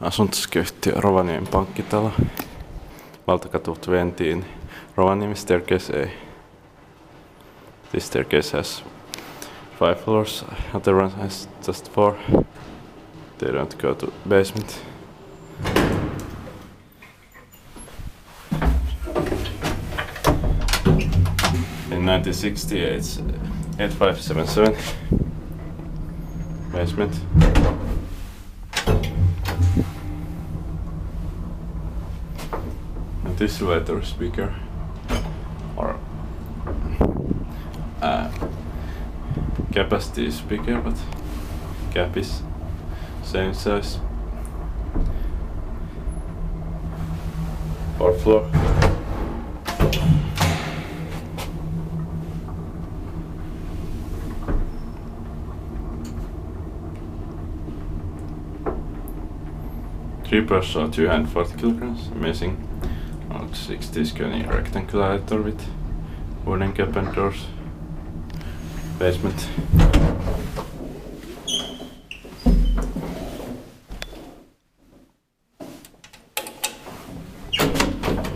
Asuntosykeyhtiö Rovaniemen pankkitalo. Valtakatu 20, Rovaniemi staircase A. This staircase has 5 floors, other one has just 4. They don't go to basement. In 1968, it's 8577 basement. And this elevator is bigger, or capacity is bigger, but cap is same size. 4th floor. Three person, 240 kilograms, amazing. 60s Kone rectangular elevator with wooden cap and doors. Basement.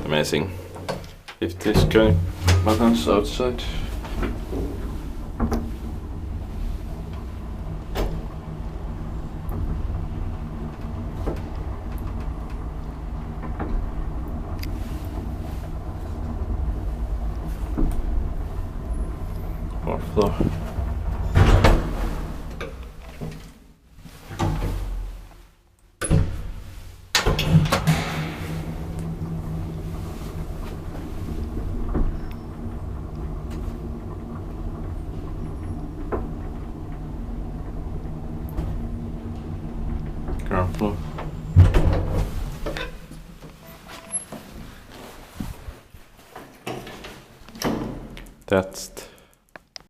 Amazing. 50s Kone buttons outside. Fourth floor. Ground floor. That's